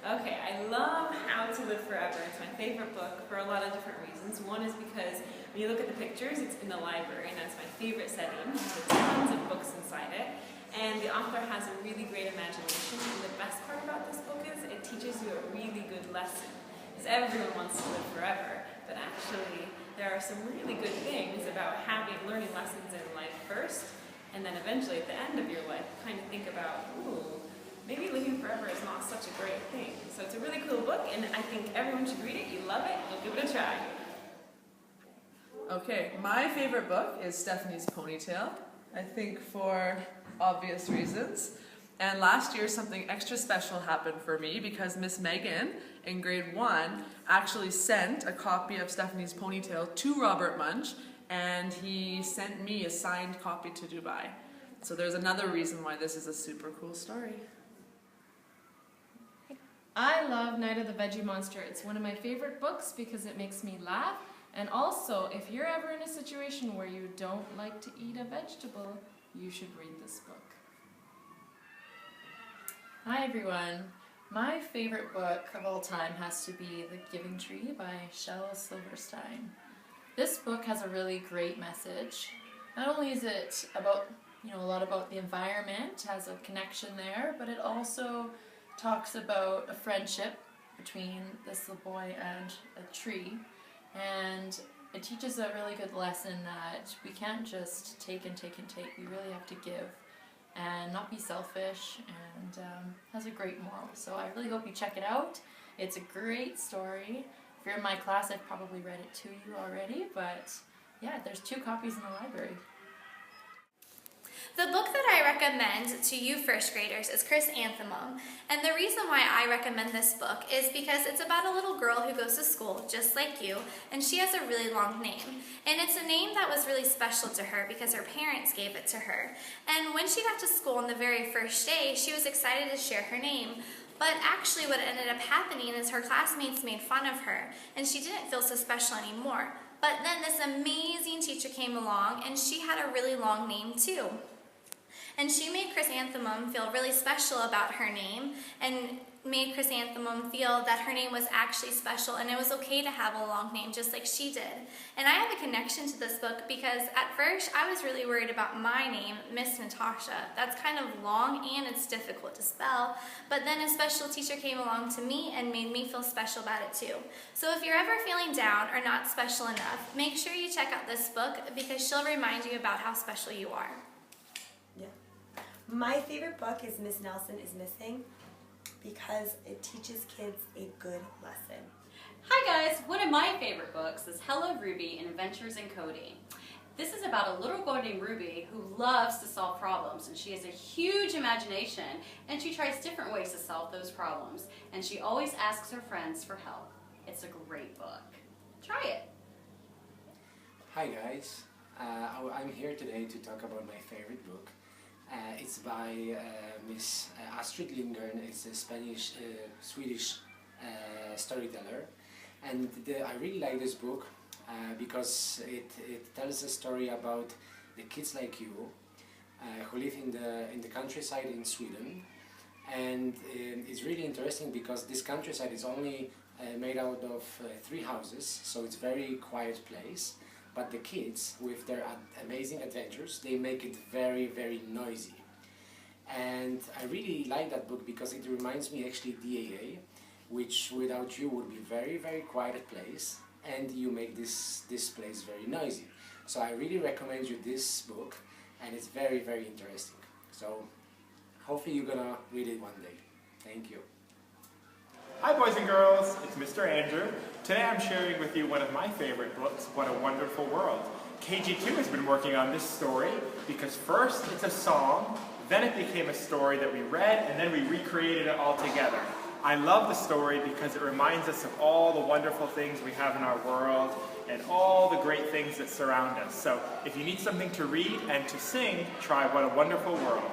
Okay, I love How to Live Forever. It's my favorite book for a lot of different reasons. One is because when you look at the pictures, it's in the library, and that's my favorite setting. There's tons of books inside it, and the author has a really great imagination, and the best part about this book is it teaches you a really good lesson. Because everyone wants to live forever, but actually there are some really good things about learning lessons in life first, and then eventually at the end of your life, kind of think about, ooh, maybe living forever is not such a great thing. So it's a really cool book, and I think everyone should read it. You love it, you'll give it a try. Okay, my favorite book is Stephanie's Ponytail, I think for obvious reasons. And last year something extra special happened for me because Miss Megan in grade 1 actually sent a copy of Stephanie's Ponytail to Robert Munch, and he sent me a signed copy to Dubai. So there's another reason why this is a super cool story. I love Night of the Veggie Monster. It's one of my favorite books because it makes me laugh. And also, if you're ever in a situation where you don't like to eat a vegetable, you should read this book. Hi everyone. My favorite book of all time has to be The Giving Tree by Shel Silverstein. This book has a really great message. Not only is it about, a lot about the environment, has a connection there, but it also talks about a friendship between this little boy and a tree, and it teaches a really good lesson that we can't just take and take and take. We really have to give and not be selfish, and has a great moral. So I really hope you check it out. It's a great story. If you're in my class, I've probably read it to you already, but yeah, there's 2 copies in the library. The book that I recommend to you first graders is Chrysanthemum, and the reason why I recommend this book is because it's about a little girl who goes to school just like you, and she has a really long name. And it's a name that was really special to her because her parents gave it to her. And when she got to school on the very first day, she was excited to share her name. But actually what ended up happening is her classmates made fun of her, and she didn't feel so special anymore. But then this amazing teacher came along, and she had a really long name too. And she made Chrysanthemum feel really special about her name, and made Chrysanthemum feel that her name was actually special and it was okay to have a long name just like she did. And I have a connection to this book because at first I was really worried about my name, Miss Natasha. That's kind of long and it's difficult to spell, but then a special teacher came along to me and made me feel special about it too. So if you're ever feeling down or not special enough, make sure you check out this book because she'll remind you about how special you are. Yeah. My favorite book is Miss Nelson is Missing because it teaches kids a good lesson. Hi guys, one of my favorite books is Hello Ruby and Adventures in Coding. This is about a little girl named Ruby who loves to solve problems, and she has a huge imagination and she tries different ways to solve those problems, and she always asks her friends for help. It's a great book. Try it. Hi guys, I'm here today to talk about my favorite book. It's by Miss Astrid Lindgren. It's a Swedish storyteller, and I really like this book because it tells a story about the kids like you who live in the countryside in Sweden, and it's really interesting because this countryside is only made out of 3 houses, so it's a very quiet place. But the kids, with their amazing adventures, they make it very, very noisy. And I really like that book because it reminds me actually DAA, which without you would be very, very quiet place, and you make this place very noisy. So I really recommend you this book, and it's very, very interesting. So hopefully you're gonna read it one day. Thank you. Hi boys and girls, it's Mr. Andrew. Today I'm sharing with you one of my favorite books, What a Wonderful World. KG2 has been working on this story because first it's a song, then it became a story that we read, and then we recreated it all together. I love the story because it reminds us of all the wonderful things we have in our world and all the great things that surround us. So if you need something to read and to sing, try What a Wonderful World.